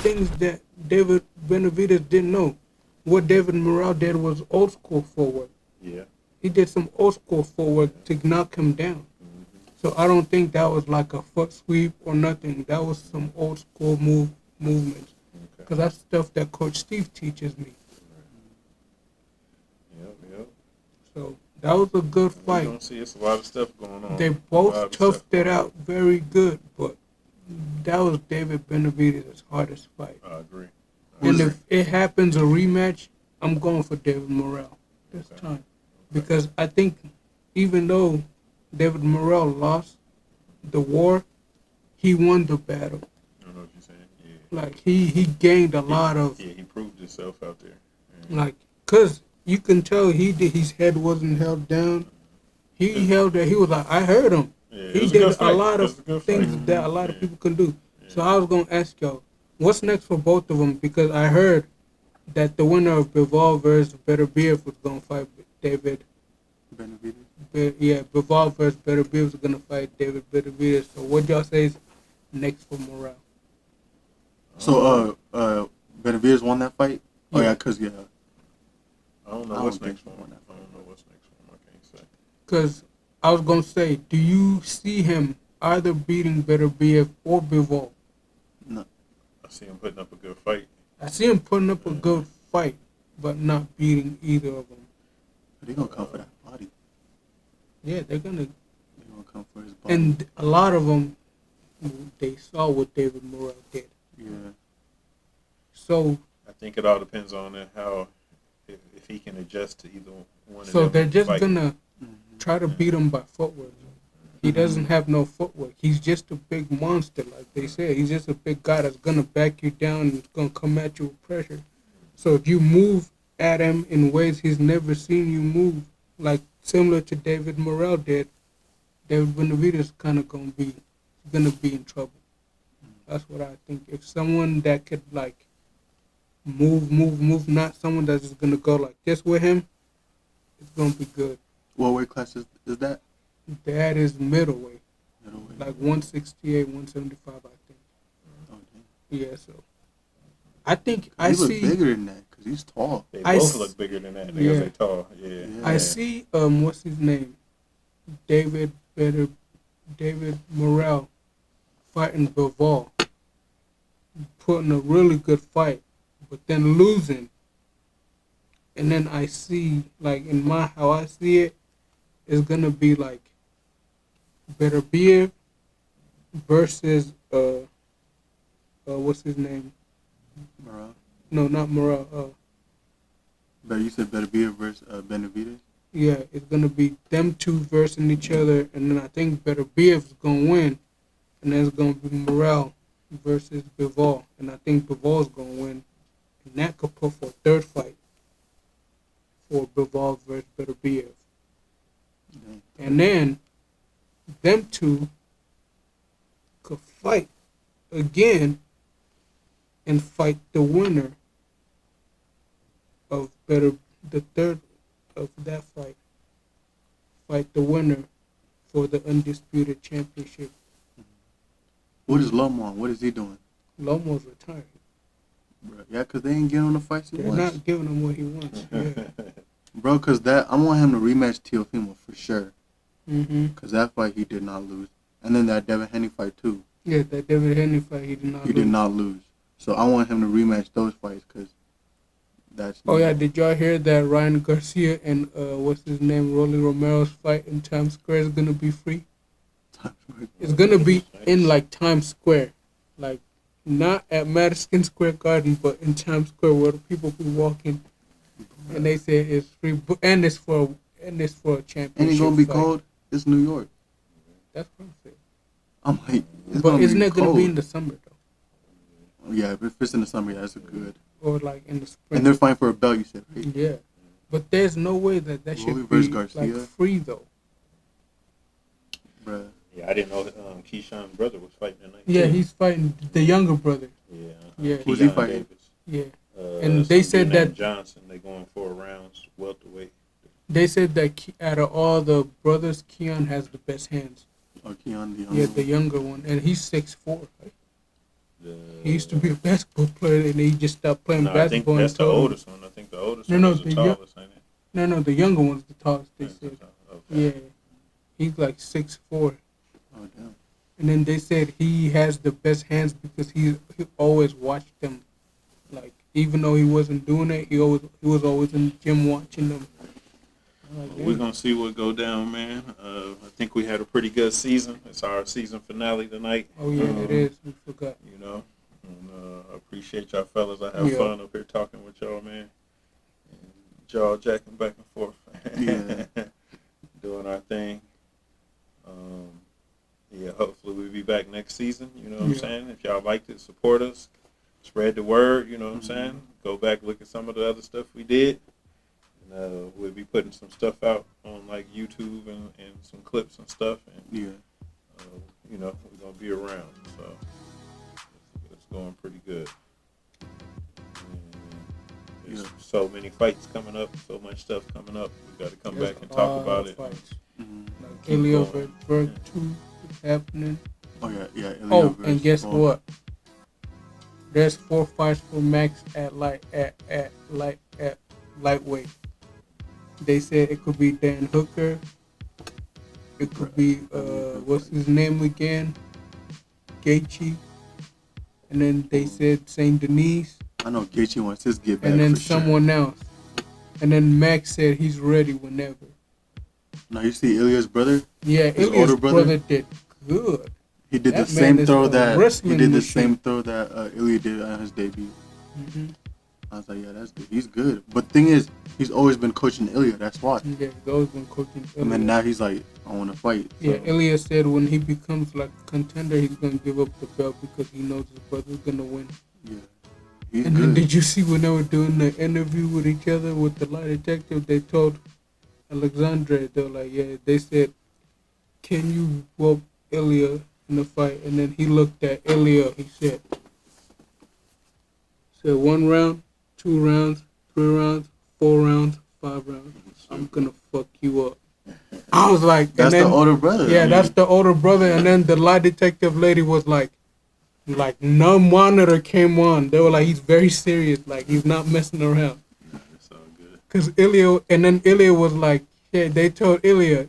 things that David Benavidez didn't know. What David Morrell did was old school forward. Yeah. He did some old school forward to knock him down. So I don't think that was like a foot sweep or nothing. That was some old school movements. Okay. Because that's stuff that Coach Steve teaches me. Yep. So that was a good We fight. don't see it's a lot of stuff going on. They A lot both of toughed stuff it going on. out very good, but that was David Benavidez' hardest fight. I agree. And if it happens a rematch, I'm going for David Morrell this Okay. time because I think even though David Morrell lost the war, he won the battle. I know what you're saying. Yeah. Like he gained a lot of Yeah, he proved himself out there. like, cause you can tell his head wasn't held down. He held that. He was like, I heard him. Yeah, it He was a did good a fight. lot It of was a good things fight. that a lot of Yeah. people can do. So Yeah. I was gonna ask y'all, what's next for both of them? Because I heard that the winner of Bivol versus Beterbiev was gonna fight David. Benavides. Bivol versus Beterbiev was gonna fight David Beterbiev. So what y'all say is next for Morale? So Benavides won that fight. Oh Yeah. yeah, cause I don't know I what's don't next for think him. so. I don't know what's next for him. I can't say. Because I was gonna say, do you see him either beating Beterbiev or Bivol? I see him putting up a good fight. I see him putting up a good fight, but not beating either of them. they gonna come for that body. Yeah, they're gonna. They gonna come for his body. And a lot of them, they saw what David Morrell did. Yeah. So, I think it all depends on how if he can adjust to either one. so of they're them just fighting. gonna try to beat him by footwork. He doesn't have no footwork. He's just a big monster, like they say. He's just a big guy that's gonna back you down and gonna come at you with pressure. So if you move at him in ways he's never seen you move, like similar to David Morrell did, David Benavides kind of gonna be in trouble. That's what I think. If someone that could like move, not someone that's just gonna go like this with him, it's gonna be good. What weight class is that? That is middleweight, Middleweight. like 168, 175, I think. Oh, damn. Yeah, so I think He I look see. bigger than that because he's tall. They I both s- look bigger than that Yeah. because they tall. Yeah. Yeah. I see. What's his name? David Morrell fighting Bivol, putting a really good fight, but then losing. And then I see, like in my how I see it, it's gonna be like Beterbiev versus what's his name? Morale. No, not Morrell. But you said Benavides versus Benavides. Yeah, it's gonna be them two versing each other, and then I think Beterbiev's gonna win, and then it's gonna be Morrell versus Bivol, and I think Bivol's gonna win, and that could put for a third fight for Bivol versus Beterbiev, and then them two could fight again and fight the winner of the third of that fight. Fight the winner for the undisputed championship. What is Lomon? What is he doing? Lomo's retired. Bro, yeah, because they ain't getting on the fights he They're wants. not giving him what he wants. Yeah. Bro, because I want him to rematch Teofimo for sure. Mm-hmm. Because that fight he did not lose. And then that Devin Haney fight too. Yeah, that David Henry fight, he did not He lose. did not lose. So I want him to rematch those fights because that's... Oh, yeah, did y'all hear that Ryan Garcia and, what's his name, Rolly Romero's fight in Times Square is going to be free? It's going to be in, like, Times Square. Like, not at Madison Square Garden, but in Times Square where the people be walking. And they say it's free, and it's for a championship And it's going to be fight. cold. It's New York. That's perfect. I'm like, it's But gonna isn't be it going to cold. be in the summer, though? Yeah, if it's in the summer, yeah, that's good. Or, like, in the spring? And they're fighting for a belt, you said, right? Yeah. But there's no way that Rolly should versus be, Garcia? like, free, though. Bruh. Yeah, I didn't know Keyshawn's brother was fighting tonight. Yeah, too. he's fighting the younger brother. Yeah. Yeah. Who's he Keon fighting? Davis. Yeah. And they some said dude named that- Johnson. They going 4 rounds welterweight. They said that out of all the brothers, Keon has the best hands. Or Keon, the Yeah, the younger one. And he's 6'4". Right? The, He used to be a basketball player, and he just stopped playing No, I think basketball. that's the and told him- oldest one. I think the oldest No, one no, is the the young- tallest, ain't it? No, the younger one's the tallest, they That's the said. tallest. Okay. Yeah. He's like 6'4". Oh, damn. And then they said he has the best hands because he always watched them. Like, even though he wasn't doing it, he was always in the gym watching them. I'm like, Well, we're damn. gonna see what go down, man. I think we had a pretty good season. It's our season finale tonight. Oh, yeah, it is. We forgot. You know, and I appreciate y'all fellas. I have Yeah. fun up here talking with y'all, man. jaw jacking back and forth. Yeah. Doing our thing. Yeah, hopefully we'll be back next season. You know what I'm saying? If y'all liked it, support us. Spread the word. You know what I'm saying? Go back, look at some of the other stuff we did. And we'll be putting some stuff out on like YouTube and some clips and stuff. And, you know, we're going to be around. So it's going pretty good. And there's so many fights coming up, so much stuff coming up. We got to come back and talk about it. Like Ilya Berg 2 is happening. Oh, yeah. Ilya Oh, versus and guess Paul. what? There's 4 fights for Max at lightweight. They said it could be Dan Hooker. It could be what's his name again? Gaethje. And then they said Saint Denis. I know Gaethje wants his get back. And then for sure. someone else. And then Max said he's ready whenever. Now you see Ilya's brother. Yeah, His Ilya's older brother did good. He did That the man same is throw a that wrestling machine. Ilya did on his debut. Mm-hmm. I was like, yeah, that's good. He's good. But the thing is, he's always been coaching Ilya. That's why. Yeah, he's always been coaching Ilya. And then now he's like, I want to fight. So. Yeah, Ilya said when he becomes like a contender, he's gonna give up the belt because he knows his brother's gonna win. Yeah, he's And good. then did you see when they were doing the interview with each other with the lie detective? They told Alexandre, they were like, yeah, they said, can you whoop Ilya in the fight? And then he looked at Ilya, he said 1 round, 2 rounds, 3 rounds, 4 rounds, 5 rounds. I'm gonna fuck you up. I was like, That's and then, the older brother. yeah, I mean, that's the older brother. And then the lie detective lady was like no monitor came on. They were like, he's very serious. Like, he's not messing around. It's all good. Because Ilya was like, yeah, they told Ilya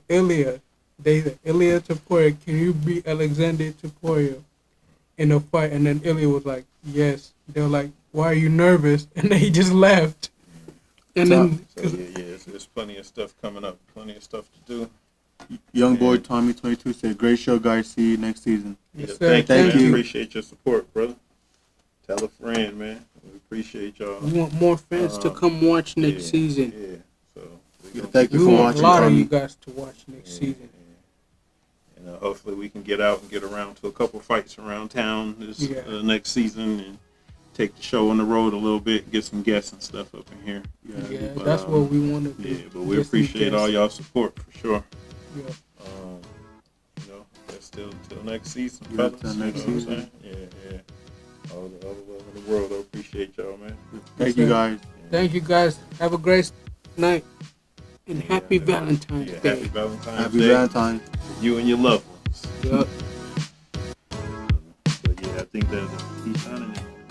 Taporia, can you beat Alexander Taporia in a fight? And then Ilya was like, yes. They were like, why are you nervous? And then he just laughed. And then, So yeah, there's plenty of stuff coming up, plenty of stuff to do. Young boy Tommy 22 said, "Great show, guys. See you next season." yes, Yeah, sir, Thank man. you. Appreciate your support, brother. Tell a friend, man. We appreciate y'all. We want more fans to come watch next season. Yeah. So Yeah, thank you We for want watching. a lot of Tommy. you guys to watch next season. And hopefully we can get out and get around to a couple fights around town this next season and take the show on the road a little bit, get some guests and stuff up in here. Yeah, But, that's what we want to do. Yeah, but we Get some appreciate all guests. y'all support for sure. Yeah. You know, that's till next season, Yeah, fellas. till next you know season. What I'm saying? Yeah. All the love in the world. I appreciate y'all, man. Thank you, guys. Thank you guys. Have a great night. And happy Yeah, Valentine's yeah, Day. Happy Valentine's Happy Day. Valentine's. To you and your loved ones. Yep. But yeah, I think that he's signing it.